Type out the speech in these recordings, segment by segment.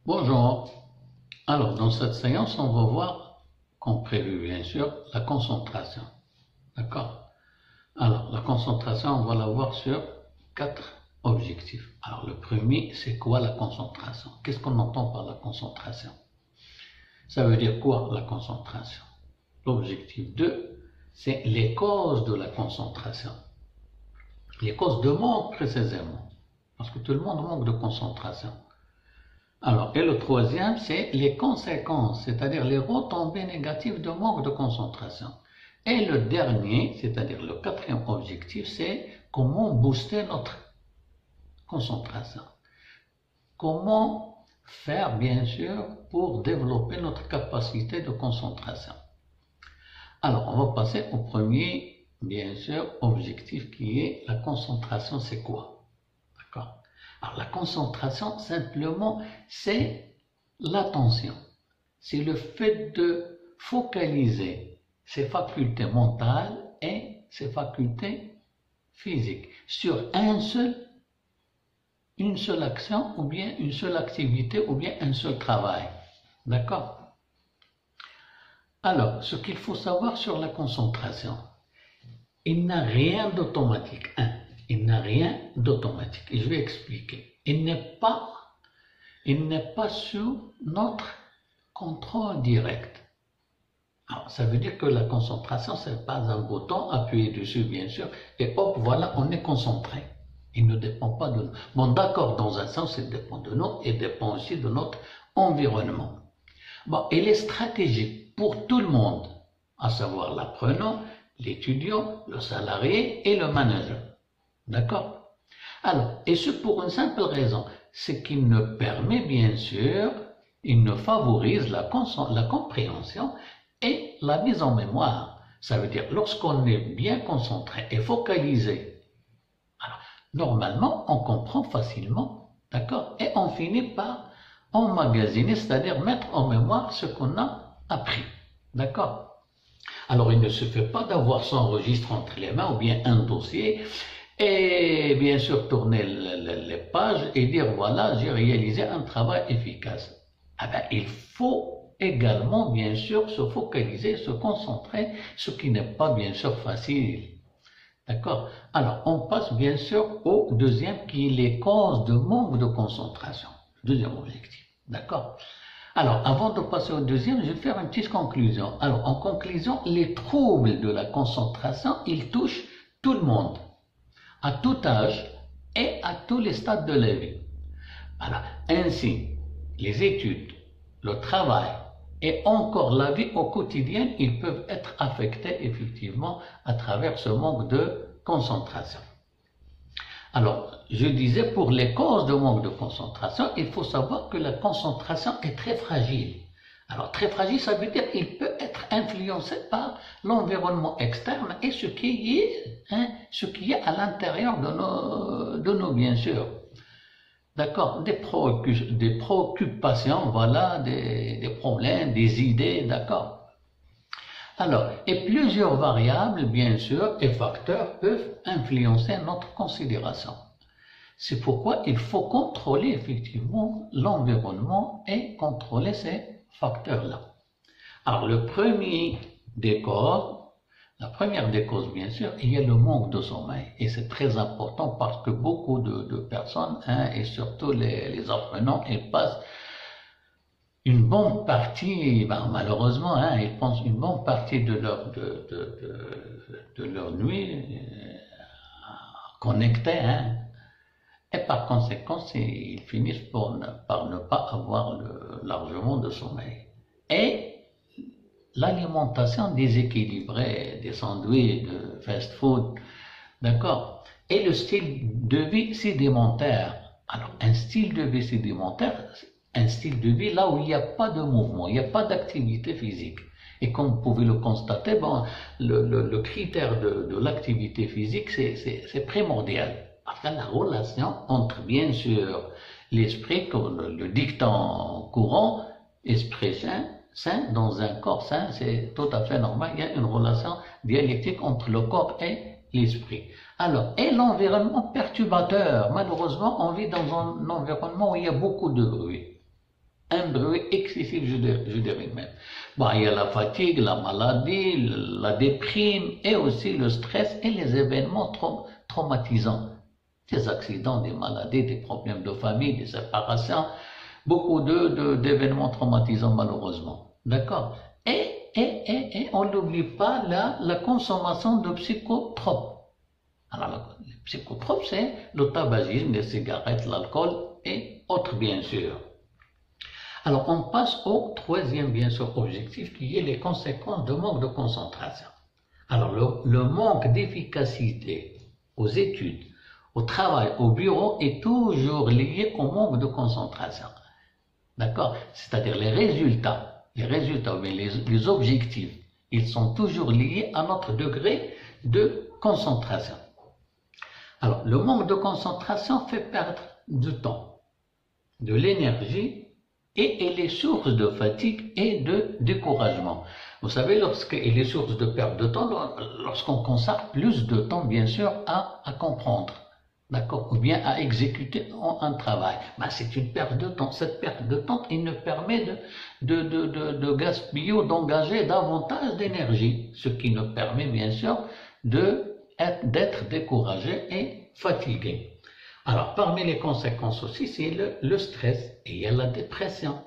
Bonjour. Alors, dans cette séance, on va voir, comme prévu bien sûr, la concentration. D'accord? Alors, la concentration, on va la voir sur 4 objectifs. Alors, le premier, c'est quoi la concentration? Qu'est-ce qu'on entend par la concentration? Ça veut dire quoi la concentration? L'objectif 2, c'est les causes de la concentration. Les causes de manque précisément, parce que tout le monde manque de concentration. Alors, et le troisième, c'est les conséquences, c'est-à-dire les retombées négatives de manque de concentration. Et le dernier, c'est-à-dire le quatrième objectif, c'est comment booster notre concentration. Comment faire, bien sûr, pour développer notre capacité de concentration. Alors, on va passer au premier, bien sûr, objectif qui est la concentration, c'est quoi? D'accord? Alors, la concentration, simplement, c'est l'attention. C'est le fait de focaliser ses facultés mentales et ses facultés physiques sur une seule action ou bien une seule activité ou bien un seul travail. D'accord? Alors, ce qu'il faut savoir sur la concentration, il n'a rien d'automatique. Il n'a rien d'automatique. Et je vais expliquer. Il n'est pas sous notre contrôle direct. Alors, ça veut dire que la concentration, ce n'est pas un bouton, appuyé dessus, bien sûr, et hop, voilà, on est concentré. Il ne dépend pas de nous. Bon, d'accord, dans un sens, il dépend de nous et dépend aussi de notre environnement. Bon, il est stratégique pour tout le monde, à savoir l'apprenant, l'étudiant, le salarié et le manager. D'accord? Alors, et ce pour une simple raison, c'est qu'il ne permet bien sûr, il ne favorise la compréhension et la mise en mémoire. Ça veut dire, lorsqu'on est bien concentré et focalisé, alors, normalement, on comprend facilement, d'accord? Et on finit par emmagasiner, c'est-à-dire mettre en mémoire ce qu'on a appris, d'accord? Alors, il ne suffit pas d'avoir son registre entre les mains ou bien un dossier et bien sûr tourner les pages et dire voilà, j'ai réalisé un travail efficace. Ah ben, il faut également bien sûr se focaliser, se concentrer, ce qui n'est pas bien sûr facile. D'accord? Alors, on passe bien sûr au deuxième qui est les causes de manque de concentration. Deuxième objectif. D'accord? Alors, avant de passer au deuxième, je vais faire une petite conclusion. Alors, en conclusion, les troubles de la concentration, ils touchent tout le monde, à tout âge et à tous les stades de la vie. Alors, ainsi, les études, le travail et encore la vie au quotidien, ils peuvent être affectés effectivement à travers ce manque de concentration. Alors, je disais, pour les causes de manque de concentration, il faut savoir que la concentration est très fragile. Alors, très fragile, ça veut dire qu'il peut être influencé par l'environnement externe et ce qui est à l'intérieur de nos bien sûr. D'accord, des préoccupations, voilà, des problèmes, des idées, d'accord. Alors, et plusieurs variables, bien sûr, et facteurs peuvent influencer notre considération. C'est pourquoi il faut contrôler effectivement l'environnement et contrôler ces facteurs-là. Alors, la première des causes, bien sûr, il y a le manque de sommeil. Et c'est très important parce que beaucoup de personnes, et surtout les apprenants, ils passent une bonne partie, malheureusement, ils passent une bonne partie de leur nuit connectés, et par conséquent, ils finissent par ne pas avoir largement de sommeil. Et l'alimentation déséquilibrée, des sandwichs, de fast-food, d'accord? Et le style de vie sédimentaire. Alors, un style de vie sédimentaire, un style de vie là où il n'y a pas de mouvement, il n'y a pas d'activité physique. Et comme vous pouvez le constater, le critère de l'activité physique, c'est primordial. Parce que la relation entre, bien sûr, l'esprit, comme le dicton courant, esprit sain, dans un corps sain, c'est tout à fait normal. Il y a une relation dialectique entre le corps et l'esprit. Alors, et l'environnement perturbateur. Malheureusement, on vit dans un environnement où il y a beaucoup de bruit. un bruit excessif, je dirais même. Bon, il y a la fatigue, la maladie, la déprime et aussi le stress et les événements traumatisants. Des accidents, des maladies, des problèmes de famille, des séparations, beaucoup d'événements traumatisants malheureusement. D'accord? Et on n'oublie pas la consommation de psychotropes. Alors, les psychotropes, c'est le tabagisme, les cigarettes, l'alcool et autres, bien sûr. Alors, on passe au troisième, bien sûr, objectif, qui est les conséquences de manque de concentration. Alors, le manque d'efficacité aux études, au travail, au bureau, est toujours lié au manque de concentration. D'accord? C'est-à-dire les résultats, mais les objectifs, ils sont toujours liés à notre degré de concentration. Alors, le manque de concentration fait perdre du temps, de l'énergie et les sources de fatigue et de découragement. Vous savez, il est source de perte de temps lorsqu'on consacre plus de temps, bien sûr, à comprendre, d'accord, ou bien à exécuter un travail. Ben, c'est une perte de temps. Cette perte de temps, il nous permet de gaspiller ou d'engager davantage d'énergie, ce qui nous permet, bien sûr, d'être découragé et fatigué. Alors, parmi les conséquences aussi, c'est le stress, et il y a la dépression,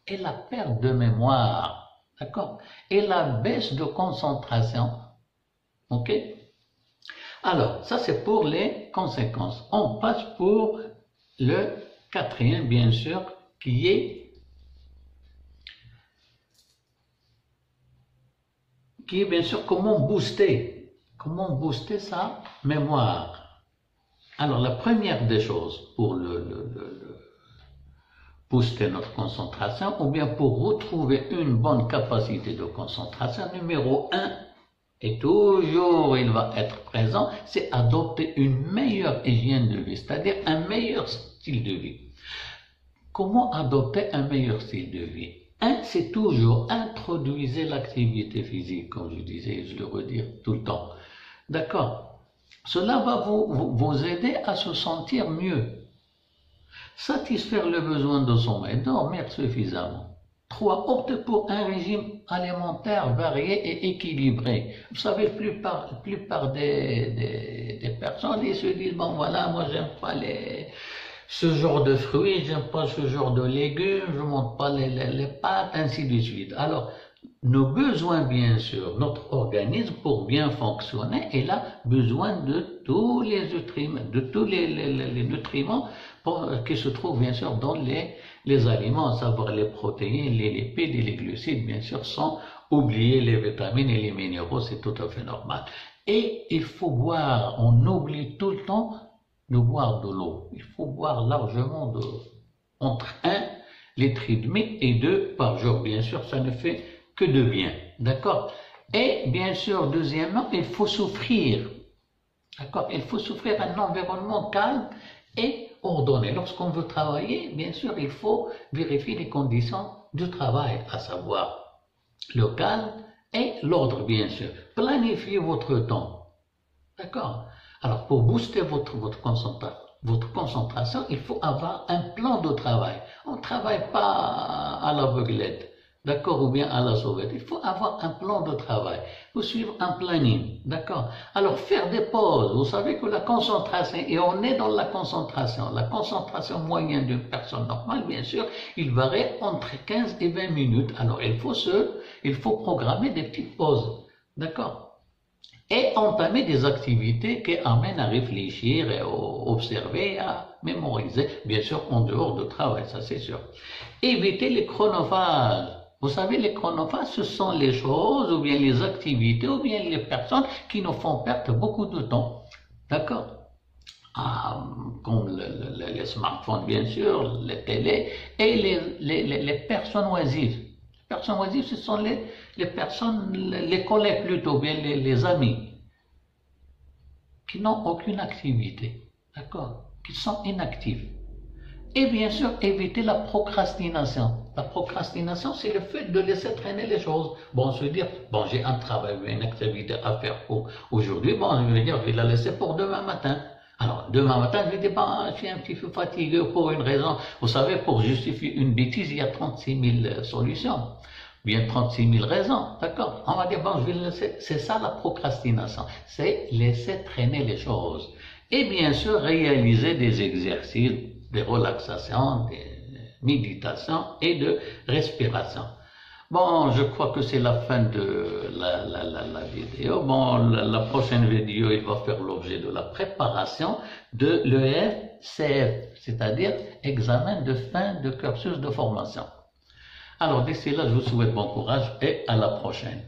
et la perte de mémoire, d'accord, et la baisse de concentration, ok. Alors, ça c'est pour les conséquences. On passe pour le quatrième, bien sûr, qui est bien sûr comment booster sa mémoire. Alors, la première des choses pour booster notre concentration, ou bien pour retrouver une bonne capacité de concentration, numéro 1, et toujours il va être présent, c'est adopter une meilleure hygiène de vie, c'est-à-dire un meilleur style de vie. Comment adopter un meilleur style de vie? C'est toujours introduire l'activité physique, comme je disais, je le redis tout le temps. D'accord? Cela va vous aider à se sentir mieux. Satisfaire le besoin de sommeil, dormir suffisamment. 3. Opter pour un régime alimentaire varié et équilibré. Vous savez, la plupart des personnes, ils se disent, bon voilà, moi j'aime pas ce genre de fruits, j'aime pas ce genre de légumes, je ne mange pas les pâtes, ainsi de suite. Alors, nos besoins, bien sûr, notre organisme, pour bien fonctionner, il a besoin de tous les nutriments qui se trouvent, bien sûr, dans les aliments, à savoir les protéines, les lipides et les glucides, bien sûr, sans oublier les vitamines et les minéraux, c'est tout à fait normal. Et il faut boire, on oublie tout le temps de boire de l'eau. Il faut boire largement entre 1,5 litre et 2 par jour, bien sûr, ça ne fait que de bien, d'accord? Et bien sûr, deuxièmement, il faut souffrir, d'accord? Il faut souffrir un environnement calme et ordonné. Lorsqu'on veut travailler, bien sûr, il faut vérifier les conditions du travail, à savoir le calme et l'ordre, bien sûr. Planifiez votre temps, d'accord? Alors, pour booster votre concentration, il faut avoir un plan de travail. On ne travaille pas à l'aveuglette, d'accord, ou bien à la sauvette. Il faut avoir un plan de travail. Il faut suivre un planning, d'accord. Alors, faire des pauses. Vous savez que la concentration, et on est dans la concentration moyenne d'une personne normale, bien sûr, il varie entre 15 et 20 minutes. Alors, il faut programmer des petites pauses, d'accord. Et entamer des activités qui amènent à réfléchir et à observer, à mémoriser, bien sûr en dehors du travail, ça c'est sûr. Éviter les chronophages. Vous savez, les chronophages, ce sont les choses, ou bien les activités, ou bien les personnes qui nous font perdre beaucoup de temps. D'accord? Comme les smartphones, bien sûr, les télés, et les personnes oisives. Les personnes oisives, ce sont les personnes, les collègues plutôt, bien les amis, qui n'ont aucune activité, d'accord, qui sont inactifs. Et bien sûr, éviter la procrastination. La procrastination, c'est le fait de laisser traîner les choses. Bon, se dire, bon, j'ai un travail, une activité à faire pour aujourd'hui, bon, je vais la laisser pour demain matin. Alors, demain matin, je vais dire, bah, je suis un petit peu fatigué pour une raison. Vous savez, pour justifier une bêtise, il y a 36 000 solutions. Bien 36 000 raisons, d'accord? On va dire, bon, je vais le laisser. C'est ça la procrastination. C'est laisser traîner les choses. Et bien sûr, réaliser des exercices, des relaxations, des méditations et de respiration. Bon, je crois que c'est la fin de la vidéo. Bon, la prochaine vidéo, il va faire l'objet de la préparation de l'EFCF, c'est-à-dire examen de fin de cursus de formation. Alors, d'ici là, je vous souhaite bon courage et à la prochaine.